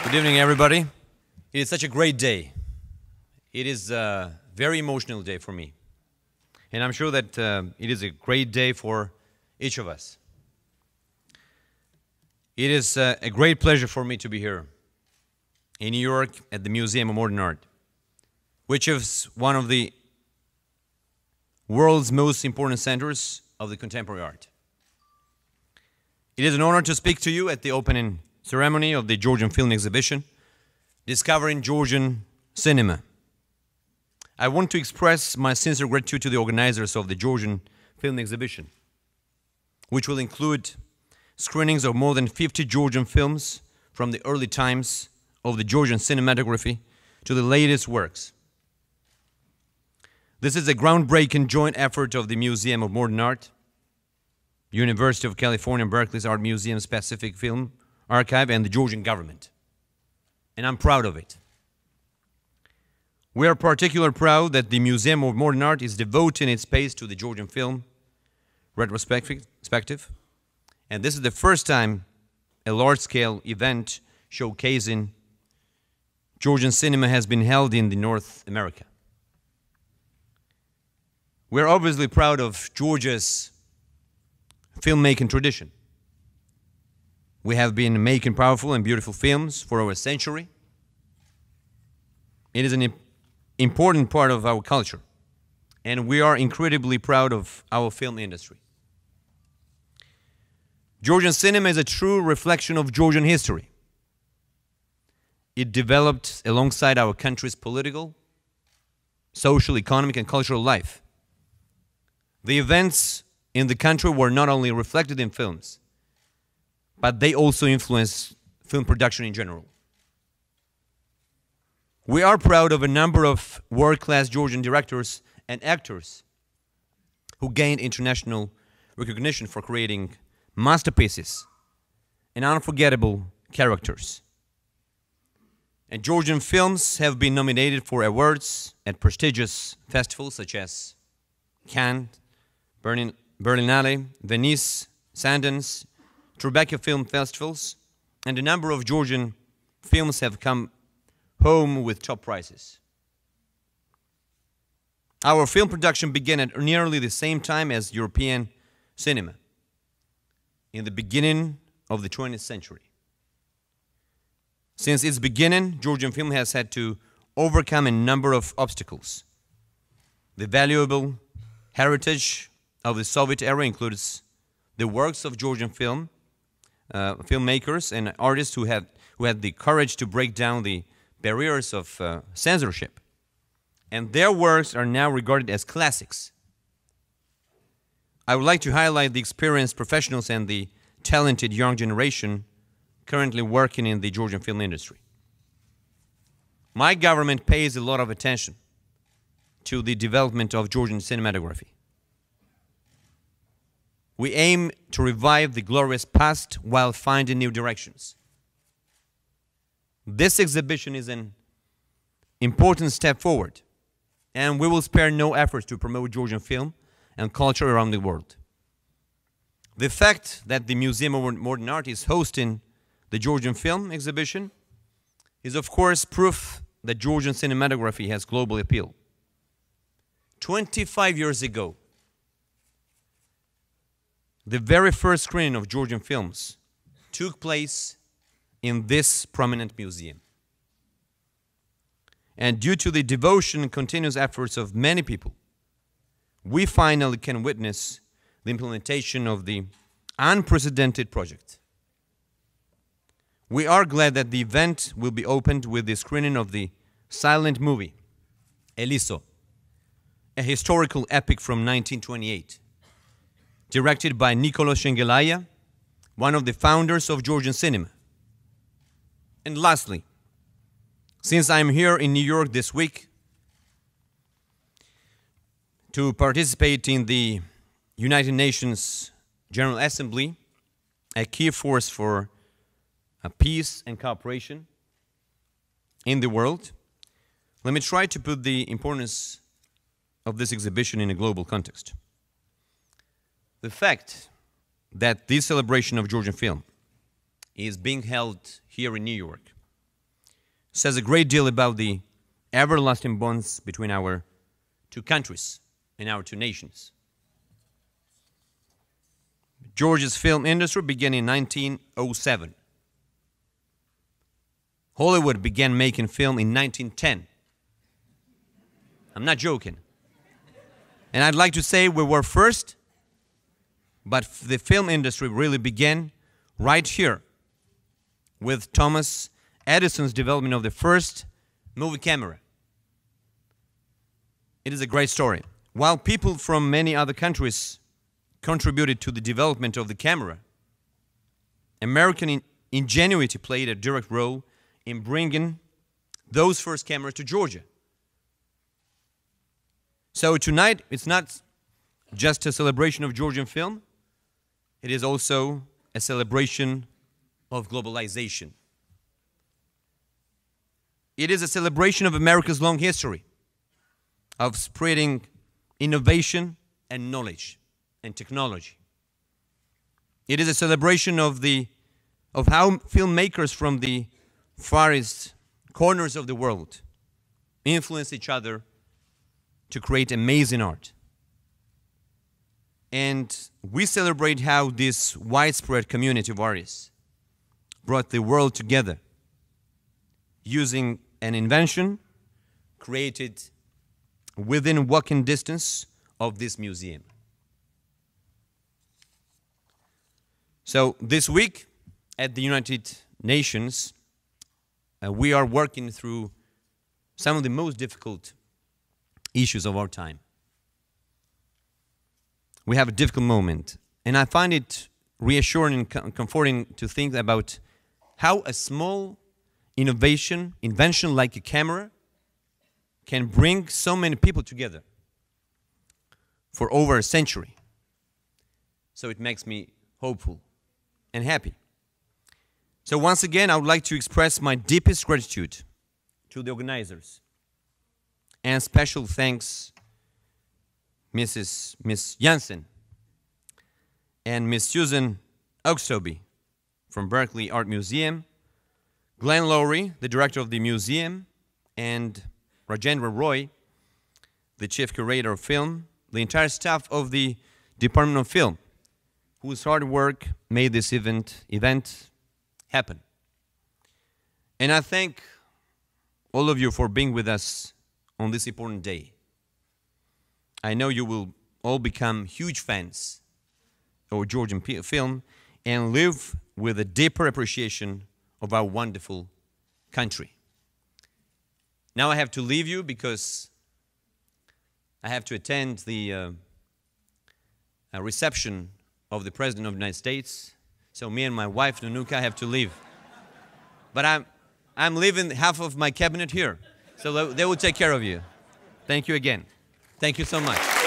Good evening, everybody. It is such a great day. It is a very emotional day for me. And I'm sure that it is a great day for each of us. It is a great pleasure for me to be here in New York at the Museum of Modern Art, which is one of the world's most important centers of the contemporary art. It is an honor to speak to you at the opening ceremony of the Georgian film exhibition, Discovering Georgian Cinema. I want to express my sincere gratitude to the organizers of the Georgian film exhibition, which will include screenings of more than 50 Georgian films from the early times of the Georgian cinematography to the latest works. This is a groundbreaking joint effort of the Museum of Modern Art, University of California, Berkeley's Art Museum's Pacific Film Archive, and the Georgian government. And I'm proud of it. We are particularly proud that the Museum of Modern Art is devoting its space to the Georgian film retrospective. And this is the first time a large-scale event showcasing Georgian cinema has been held in North America. We're obviously proud of Georgia's filmmaking tradition. We have been making powerful and beautiful films for over a century. It is an important part of our culture, and we are incredibly proud of our film industry. Georgian cinema is a true reflection of Georgian history. It developed alongside our country's political, social, economic, and cultural life. The events in the country were not only reflected in films, but they also influence film production in general. We are proud of a number of world-class Georgian directors and actors who gained international recognition for creating masterpieces and unforgettable characters. And Georgian films have been nominated for awards at prestigious festivals such as Cannes, Berlinale, Venice, Sundance, Tribeca film festivals, and a number of Georgian films have come home with top prizes. Our film production began at nearly the same time as European cinema, in the beginning of the 20th century. Since its beginning, Georgian film has had to overcome a number of obstacles. The valuable heritage of the Soviet era includes the works of Georgian filmmakers and artists who had the courage to break down the barriers of censorship. And their works are now regarded as classics. I would like to highlight the experienced professionals and the talented young generation currently working in the Georgian film industry. My government pays a lot of attention to the development of Georgian cinematography. We aim to revive the glorious past while finding new directions. This exhibition is an important step forward, and we will spare no efforts to promote Georgian film and culture around the world. The fact that the Museum of Modern Art is hosting the Georgian film exhibition is, of course, proof that Georgian cinematography has global appeal. 25 years ago, the very first screening of Georgian films took place in this prominent museum. And due to the devotion and continuous efforts of many people, we finally can witness the implementation of the unprecedented project. We are glad that the event will be opened with the screening of the silent movie, Eliso, a historical epic from 1928. Directed by Nicolo Shengelaya, one of the founders of Georgian cinema. And lastly, since I'm here in New York this week to participate in the United Nations General Assembly, a key force for peace and cooperation in the world, let me try to put the importance of this exhibition in a global context. The fact that this celebration of Georgian film is being held here in New York says a great deal about the everlasting bonds between our two countries and our two nations. Georgia's film industry began in 1907. Hollywood began making film in 1910. I'm not joking. And I'd like to say we were first, but the film industry really began right here with Thomas Edison's development of the first movie camera. It is a great story. While people from many other countries contributed to the development of the camera, American ingenuity played a direct role in bringing those first cameras to Georgia. So tonight, it's not just a celebration of Georgian film, it is also a celebration of globalization. It is a celebration of America's long history of spreading innovation and knowledge and technology. It is a celebration of how filmmakers from the farthest corners of the world influence each other to create amazing art. And we celebrate how this widespread community of artists brought the world together using an invention created within walking distance of this museum. So this week at the United Nations, we are working through some of the most difficult issues of our time. We have a difficult moment, and I find it reassuring and comforting to think about how a small invention like a camera can bring so many people together for over a century. So it makes me hopeful and happy. So once again, I would like to express my deepest gratitude to the organizers, and special thanks Miss Jansen and Miss Susan Oakstoby from Berkeley Art Museum, Glenn Lowry, the director of the museum, and Rajendra Roy, the chief curator of film, the entire staff of the Department of Film, whose hard work made this event happen. And I thank all of you for being with us on this important day. I know you will all become huge fans of Georgian film and live with a deeper appreciation of our wonderful country. Now I have to leave you because I have to attend the reception of the President of the United States. So me and my wife, Nanuka, have to leave. But I'm leaving half of my cabinet here. So they will take care of you. Thank you again. Thank you so much.